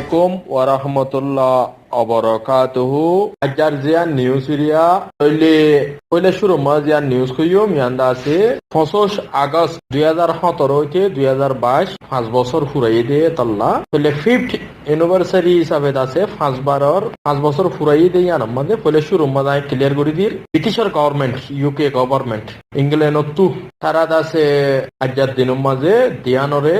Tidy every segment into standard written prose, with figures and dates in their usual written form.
আলাইকুম ওয়া রাহমাতুল্লাহ অবরাকাতুহু আজার জিয়ান নিউজ এরিয়া পইলে শুরু জিয়ান নিউজ কইও মিয়ান্দা আছে 25 আগস্ট 2017 হইতে 2022 5 বছর ফুরাই দিয়ে তাল্লা পইলে 5th অ্যানিভার্সারি হিসাবে আছে 5 বছর ফুরাই দিয়ে ইয়ান মধ্যে পইলে শুরু মাদায় ক্লিয়ার করে দির ব্রিটিশের গভর্নমেন্ট ইউকে গভর্নমেন্ট ইংল্যান্ড তু তারা আছে আজার দিনের মাঝে দিয়ানরে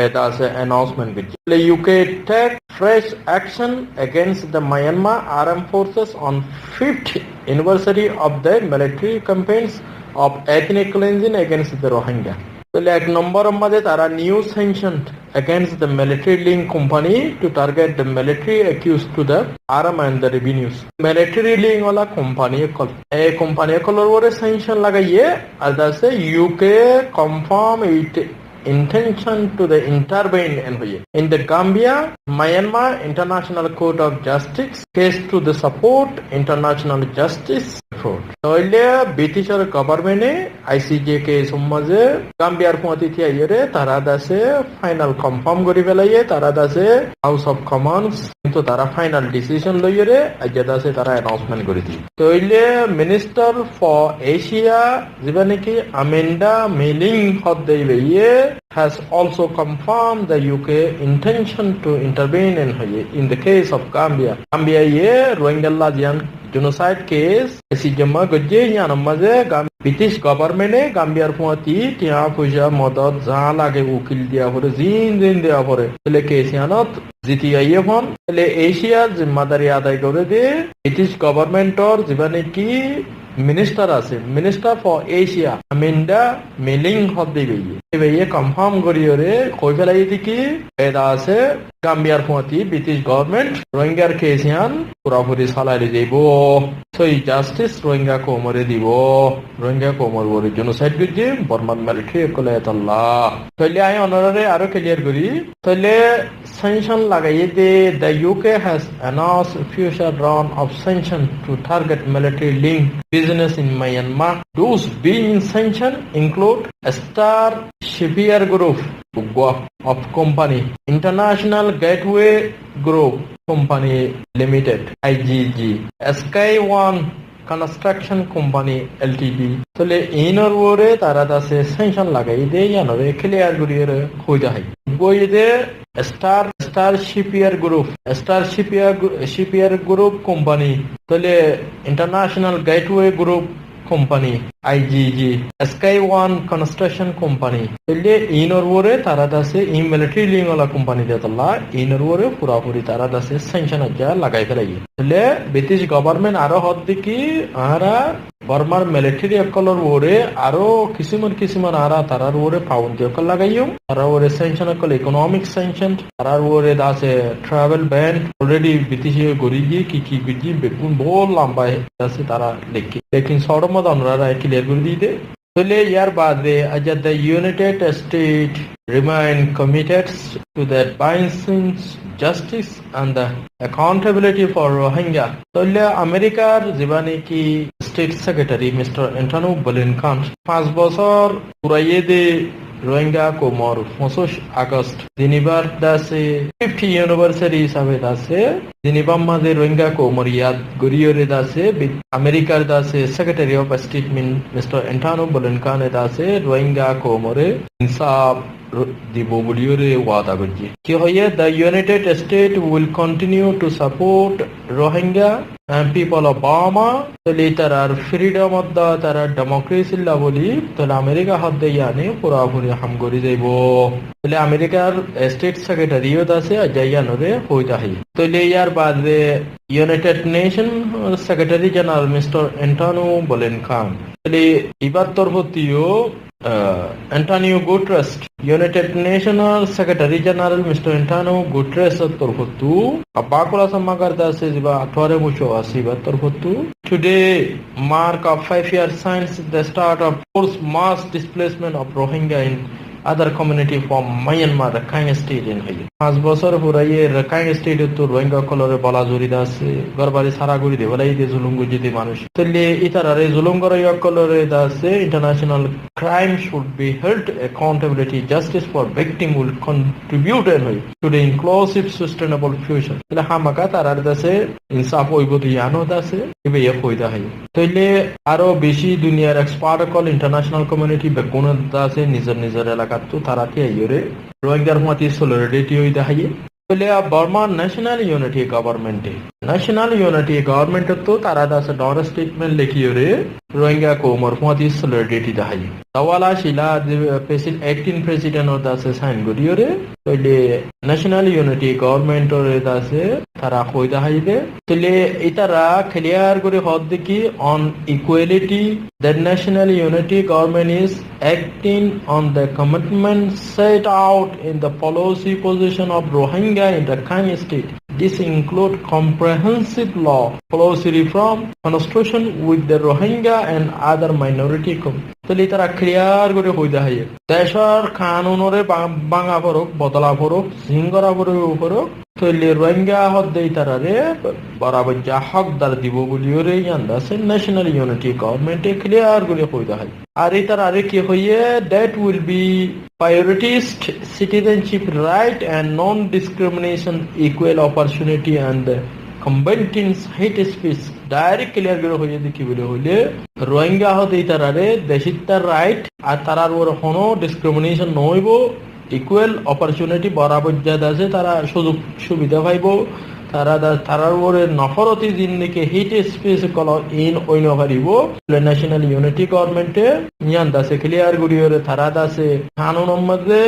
এটা আছে অ্যানাউন্সমেন্ট করছে UK take fresh action against the Myanmar Armed Forces on 5th anniversary of the military campaigns of ethnic cleansing against the Rohingya. So, like number of tara new sanctioned against the military link company to target the military accused to the arm and the revenues. Military link wala company call. A company call over sanction lagaiye ada se UK confirm it intention to the intervene in the Gambia Myanmar International Court of Justice case to the support international justice effort. Toile Britisher government ICJ ke summaje Gambiar poti thia yere tara dase final confirm gori belaiye tara dase House of Commons কিন্তু তারা final decision লইরে আজকে আছে তারা announcement করে দি তইলে minister for Asia যেবানিকি Amanda Milling হদ দেইয়ে has also confirmed the UK intention to intervene in the case of Gambia. Gambia ye Rohingya Jian genocide case esi jama gojje yan maze British government e Gambiar poti tia puja modot ja lage ukil dia pore jin dia pore ele case yanot jiti aye phon ele Asia zimmadari aday kore de British government or jibane ki minister আছে minister for Asia আমেন্ডা mailing হব দেবে confirm করিওরে কই ফেলাই দিকি এটা আছে গাম্বিয়ার পতি British government রোহিঙ্গার কেসিয়ান পুরাপুরি চালাই যাইব সই জাস্টিস রোহিঙ্গা কোমরে দিব রোহিঙ্গা কোমর বরে জেনোসাইড করছে বর্মান মিলিটারি কলে আল্লাহ তাইলে আই অনারে আরো ক্লিয়ার করি তাইলে sanction lagaiye de the UK has announced future round of sanctions to target military link business in Myanmar. Those being sanctioned include a Star Shipyard Group of company, International Gateway Group Company Limited (IGG), Sky One Construction Company Ltd. তলে ইনর ওরে তারা দাসে সেনশন লাগাই দে ইয়ানরে clear করিয়ে কইদা হয় বইদে star শিপইয়ার group company তলে international gateway group company IGG Sky One Construction Company তলে ইনর ওরে তারা দাসে ই মিলিটারি লিং ওলা কোম্পানি দেতলা ইনর ওরে পুরাপুরি তারা দাসে সেনশন যা লাগাই ফেলাই তলে ব্রিটিশ গভর্নমেন্ট আরো হদ দেখি আরা বর্মার মিলিটারি একলর ওরে আরো কিছুমান আরা তারার ওরে পাউন্ড একল লাগাইও তারা ওরে সেনশন একল ইকোনমিক সেনশন তারার ওরে দাসে ট্রাভেল ব্যান অলরেডি ব্রিটিশ গরিজি কি গিজি বেগুন বহু লম্বা আছে তারা লেকিন সরমদ আমরা ক্লিয়ার করে দিতে তলে ইয়ার বাদে আজ the United state remain committed to the advancing justice and the accountability for Rohingya. তলে আমেরিকার জীবানী কি state secretary mister Antony Blinken 5 বছর পুরাইয়ে দে রোহিঙ্গা কোমর 25 আগস্ট দিনিবার দাসে 50 ইউনিভার্সিটি হিসাবে দাসে দিনিবাম মাঝে রোহিঙ্গা কোমর ইয়াদ গরিয়রে দাসে আমেরিকার দাসে secretary of state mister Antony Blinken দাসে রোহিঙ্গা কোমরে ইনসাফ দিব বলিওরে ওয়াদা করছে কি হয়ে the United state will continue to support Rohingya and people of Burma তলে তারার ফ্রিডম অফ দা তারা ডেমোক্রেসি লা বলি তলে আমেরিকা হাত দিয়ে আনে পুরাপুরি হাম করে যাইব তলে আমেরিকার স্টেট সেক্রেটারিও আছে যাইয়ানরে হইতা হয় তলে ইয়ার বাদে United Nation secretary general mister Antony Blinken তলে এবার তরফতিও Antonio Guterres, United Nations Secretary General Mr. Antonio Guterres torfotu abakula samagarda se jiba 1880 torfotu today mark of 5 years since the start of forced mass displacement of Rohingya in other community from Myanmar Rakhine state in hoye 5 বছর পুরাইয়ে Rakhine state তো রোহিঙ্গা কলরে বলা জড়িত আছে গরবারি সারা গরি দে বলাই দে জুলুম গুজিতে মানুষ তাহলে ইতারারে জুলুম করে কলরে আছে international crime should be held accountability justice for victim will contribute to the inclusive sustainable future তাহলে হামাকা তারার দাসে ইনসাফ হইবতি জানো দাসে এবে হইদা হয় তাহলে আরো বেশি দুনিয়ার এক্সপার্ট কল ইন্টারন্যাশনাল কমিউনিটি বেগুন দাসে নিজের নিজের এলাকাত তো তারাকে আইরে রোহিঙ্গার মতি সলিডারিটি হইদা হয় তাহলে বর্মা ন্যাশনাল ইউনিটি গভর্নমেন্ট তো তারা দাসে ডর স্টেটমেন্ট লিখিরে রোহিঙ্গা কো মরফতি সলিডারিটি দাহাই তাওয়ালা শিলা প্রেসিডেন্ট অ্যাক্টিং প্রেসিডেন্ট ও দাসে সাইন করিরে তাহলে ন্যাশনাল ইউনিটি গভর্নমেন্ট ওর দাসে তারা কইদা হাইবে তাহলে ইতারা ক্লিয়ার করে হদ দেখি on equality that national unity government is acting on the commitment set out in the policy position of Rohingya in Rakhine state. This includes comprehensive law, policy reform, constitution with the Rohingya and other minority communities. তাহলে তারা clear করে হইদা হয় দেশের কানুনরে বাঙা পরক বদলা পরক সিঙ্গরা পরক তাহলে রোহিঙ্গা হদ্দে তারারে বরাবর যা হকদার দিব বলিওরে ইয়ান্দাছে ন্যাশনাল ইউনিটি গভর্নমেন্টে ক্লিয়ার করে হইদা হয় আর এই তারারে কি হইয়ে that will be prioritized citizenship right and non-discrimination equal opportunity and combating hate speech direct clear করে হয়ে দেখি বলে হইলে রোহিঙ্গা হতে তারারে দেশিতার রাইট আর তারার ওর কোনো ডিসক্রিমিনেশন নইব ইকুয়াল অপরচুনিটি বরাবর যা আছে তারা সুযোগ সুবিধা পাইব তারার ওর নফরতি জিন্দিকে হিট স্পেস কল ইন ওইন পারিব ন্যাশনাল ইউনিটি গভর্নমেন্টে ইয়ান দাসে ক্লিয়ার করিওরে তারা দাসে কানুনের মধ্যে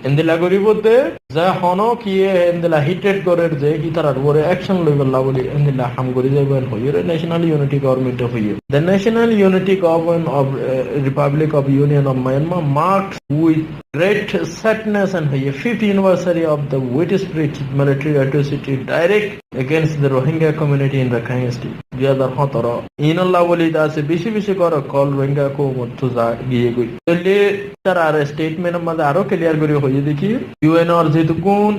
এন্দিলা করিব দে যা হনো কি এন্দিলা হিটেড করের যে কি তারার ওরে অ্যাকশন লইবলা বলি এন্দিলা হাম করি যাইবেন হইরে ন্যাশনাল ইউনিটি গভর্নমেন্ট হইয়ে the national unity government of Republic of union of Myanmar marks with great sadness and the 5th anniversary of the widespread military atrocity direct against the Rohingya community in Rakhine state. 2017 ইনল্লাহ বলি দাসে বেশি করে call Rohingya কো মতুজা গিয়ে গই তাহলে তার আর স্টেটমেন্টের মধ্যে আরো ক্লিয়ার করে হয়ে দেখি ইউএন আর যেহেতু কোন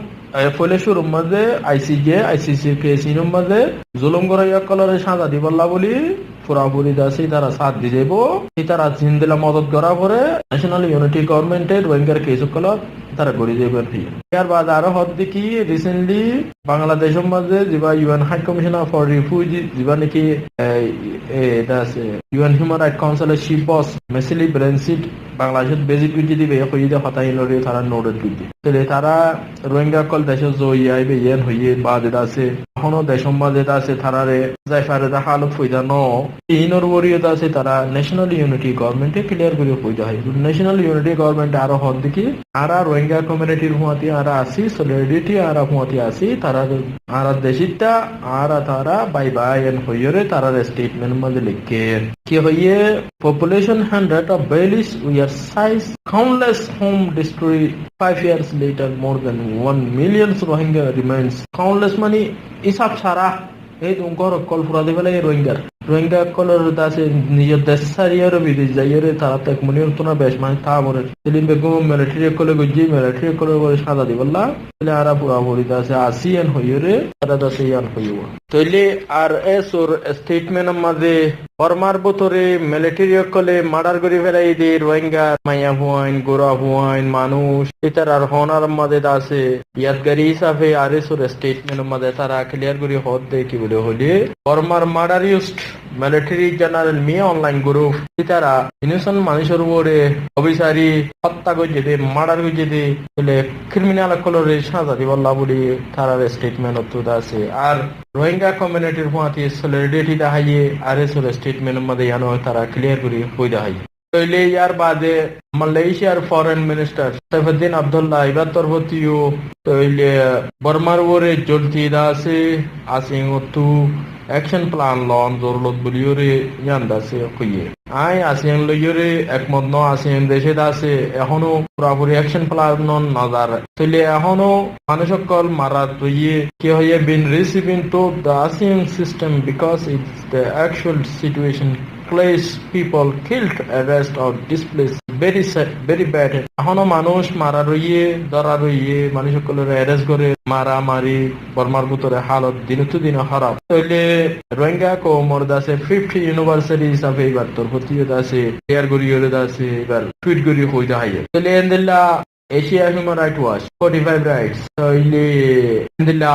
ফলে শুরুর মধ্যে আইসিসি কেসিনের মধ্যে জুলুম করে কলরে সাজা দিবল্লা বলি পুরাপুরি দাসী তারা সাথ দিয়ে যাব তারা জিন্দিলা মদত করা পরে ন্যাশনাল ইউনিটি গভর্নমেন্টের রোহিঙ্গার কেস কলত তারা করে যাবেন ইয়ার বাদ আরো হদ দেখি রিসেন্টলি বাংলাদেশের মধ্যে যেবা UN high commissioner for refugee যেবা নাকি ইউএন হিউম্যান রাইট কাউন্সিলের চিফ বস মেসিলি ব্রেনসিট বাংলাদেশের বেজিক গুজি দিবে হইতে হতাই নরে তারা নোডের গুজি তাহলে তারা রোহিঙ্গা কল দেশে জই আইবে ইয়েন হইয়ে বাদ আছে এখনো দেশের মাঝে আছে তারারে জায়ফারে হালত হইদা ন ইনর ওরিয়ত আছে তারা ন্যাশনাল ইউনিটি গভর্নমেন্টে ক্লিয়ার করে হইদা হয় ন্যাশনাল ইউনিটি গভর্নমেন্ট আরো হদ দেখি আর রোহিঙ্গা কমিউনিটির হুয়াতি আর আসি সলিডারিটি আর হুয়াতি আসি তারা আর দেশিতা আর তারা বাই বাই এন হইরে তারা স্টেটমেন্ট মধ্যে লিখে কি হইয়ে population 100 of Baileys we are size countless home destroyed 5 years later more than 1 million Rohingya remains countless money ইসাব ছাড়া এই তোমার কল ফুরা দেবে রোহিঙ্গা কলর দাসে নিজের দেশ সারিয়ার বিদেশ যাইয়ারে তারা তো এক মনে হতো না বেশ মানে তা বলে সেলিম বেগম মিলিটারি কলে গজি মিলিটারি কলে বলে সাদা দিবল্লা তাহলে আরা পুরা বলি দাসে আসিয়ান হইরে তারা দাসে ইয়ান হইব তাইলে আর এস ওর স্টেটমেন্টের মধ্যে বর্মার বতরে মিলিটারি কলে মার্ডার করে ফেলাই দিয়ে রোহিঙ্গা মাইয়া হুয়াইন গোরা হুয়াইন মানুষ এটার আর হনার মধ্যে দাসে ইয়াদগারি হিসাবে আর এস ওর স্টেটমেন্টের মধ্যে তারা ক্লিয়ার করে হদ দেয় কি বলে হলে বর্মার মার্ডার ইউস্ট মিলিটারি জেনারেল মিয়া অনলাইন গ্রুপ তারা ইনোসেন্ট মানুষের উপরে অবিচারী হত্যা করে দে মার্ডার করে দে বলে ক্রিমিনাল কলরে সাজা দিবল্লা বলি তার স্টেটমেন্ট আছে আর রোহিঙ্গা কমিউনিটির হুয়াতি সলিডারিটি দেখাইয়ে আর এস স্টেটমেন্টের মধ্যে জানো তারা ক্লিয়ার করে হয়ে দেখাইয়ে তাইলে ইয়ার বাদে মালয়েশিয়ার ফরেন মিনিস্টার সাইফুদ্দিন আব্দুল্লাহ এবার তরফতিও তাইলে বর্মার উপরে জোর দিয়ে আছে আসিং তু অ্যাকশন প্ল্যান লন জরুরত বলিওরে ইয়ান্দাছে কইয়ে আই আসিয়ান লইরে একমত ন আসিয়ান দেশে আছে এখনো পুরাপুরি অ্যাকশন প্ল্যান নন নজার তাইলে এখনো মানুষ সকল মারা তৈয়ে কি হইয়ে been receiving to the ASEAN system because it's the actual situation displaced people killed, arrested or displaced. Very bad. এখনো মানুষ মারা রইয়ে, ধরা রইয়ে, মানুষ সকলের অ্যারেস্ট করে মারা মারি বর্মার ভিতরে হালত দিন তো দিন খারাপ। তাইলে রোহিঙ্গা কো মরদ আছে 50 ইউনিভার্সিটি হিসাবে এবার তোর প্রতিও আছে শেয়ার করিয়ে আছে এবার টুইট করি হইতে হাইয়ে। তাইলে এন্দিল্লা Asia human right watch 45 rights. তাইলে এন্দিল্লা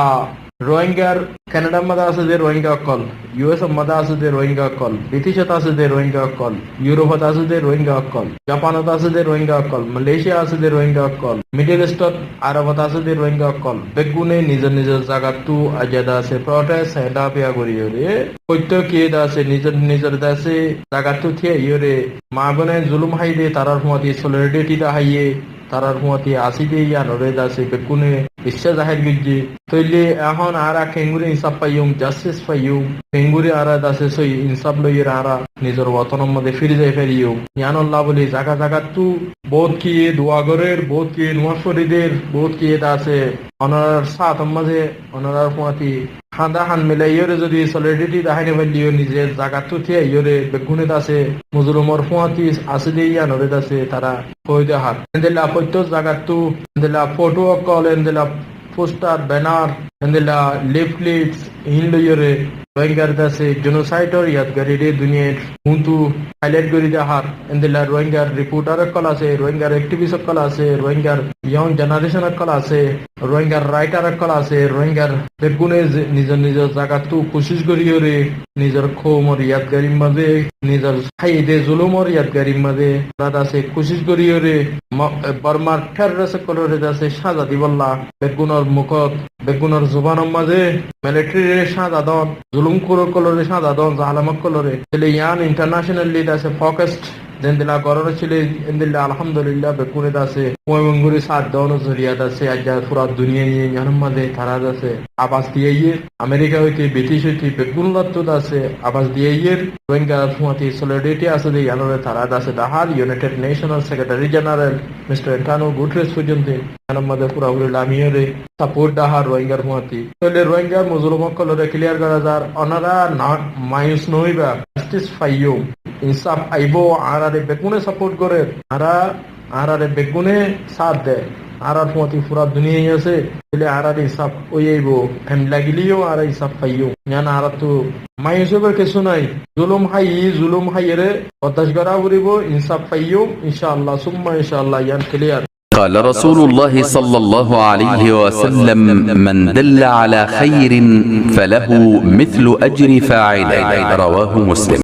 রোহিঙ্গার কানাডার মধ্যে আছে যে রোহিঙ্গা কল, ইউএস এর মধ্যে আছে যে রোহিঙ্গা কল, ব্রিটিশত আছে যে রোহিঙ্গা কল, ইউরোপত আছে যে রোহিঙ্গা কল, জাপানত আছে যে রোহিঙ্গা কল, মালয়েশিয়া আছে যে রোহিঙ্গা কল, মিডল ইস্টত আরবত আছে যে রোহিঙ্গা কল। বেগুনে নিজের নিজের জায়গাতো আজাদা আছে প্রটেস্ট হেডা পেয়া করি রে প্রত্যেকে আছে নিজের নিজের দেশে জায়গাতো থিয়ে ইরে মা বনে জুলুম হাইদে তারার মধ্যে সলিডারিটি দা হাইয়ে তারার মধ্যে আসি দিয়ে ইয়ানরে আছে বেগুনে ইচ্ছা জাহির গিয়ে তৈলে এখন আরা খেঙ্গুরি ইনসাফ পাইম জাস্টিস পাইম খেঙ্গুরি আরা আছে সই ইনসাফ লইয়ের আরা নিজের ওয়াতনের মধ্যে ফিরে যাই ফেরিও ইয়ানল্লাহ বলি জায়গা জায়গাতো বহুত কি দোয়াগরের বহুত কি নোয়াফরিদের বহুত কি আছে অনার সাত মাঝে অনার মধ্যে খান্দা খান মিলে ইয়রে যদি সলিডারিটি দেখাই নেবেলিও নিজের জায়গাতো থিয়ে ইয়রে বেগুনে আছে মুজরুমর ফুয়াতি আছে দিয়ে ইয়ানরে আছে তারা কই দেখার এন্দেলা প্রত্যেক জায়গাতো এন্দেলা ফটো কল এন্দেলা পোস্টার ব্যানার এন্দেলা লিফলেটস হিন্ডইরে রোহিঙ্গার দাসে জেনোসাইডর ইয়াদগারি রে দুনিয়ার হুন্তু হাইলাইট করি দেখার এন্দেলা রোহিঙ্গার রিপোর্টার কল আছে রোহিঙ্গার অ্যাক্টিভিস্ট কল আছে রোহিঙ্গার ইয়ং জেনারেশন কল আছে রোহিঙ্গার রাইটার কল আছে রোহিঙ্গার বেগুনে নিজের নিজের জায়গাতো কোশিশ করিয়রে নিজের খোমর ইয়াদগারির মাঝে নিজের হাইদে জুলুমর ইয়াদগারির মাঝে তারা আছে কোশিশ করিয়রে বর্মার টেররিস্ট কলরে আছে সাজা দিবল্লা বেগুনের মুখত বেগুনের জুবানের মাঝে মিলিটারির সাজা দন জুলুম কলরে সাজা দন জালামত কলরে তাহলে ইয়ান ইন্টারন্যাশনালি আছে ফোকাসড যেদিলা গরর ছিল এন্দিল্লা আলহামদুলিল্লাহ বেকুনে আছে ময়মঙ্গুরি সাত দন জরিয়াত আছে আজ পুরা দুনিয়া নিয়ে ইয়ানের মাঝে তারা আছে আবাস দিয়ে আমেরিকা হইতে ব্রিটিশ হইতে বেগুনলাত আছে আবাস দিয়ে রোহিঙ্গা ফুয়াতি সলিডারিটি আছে যে ইয়ানরে তারা আছে দাহার ইউনাইটেড নেশনের secretary general mister Antonio Guterres পর্যন্ত ইয়ানের মাঝে পুরা লামিয়রে সাপোর্ট দাহার রোহিঙ্গার ফুয়াতি তাহলে রোহিঙ্গার মুজলুমক কলরে ক্লিয়ার করা যার অনারা মায়ুস নইবা জাস্টিস পাইও ইনসাফ আইবো আরারে বেগুনে সাপোর্ট করে আরারে বেগুনে সাথ দেয় আরার মতি পুরা দুনিয়ায় আছে তাহলে আরার ইনসাফ ওই আইবো এম লাগিলিও আর ইনসাফ পাইও জানা আর তো মাইসবের কিছু নাই জুলুম হাইরে হতাশ করা করিব ইনসাফ পাইও ইনশাআল্লাহ সুম্মা ইনশাআল্লাহ ইয়ান ক্লিয়ার قال رسول الله صلى الله عليه وسلم من دل على خير فله مثل أجر فاعله رواه مسلم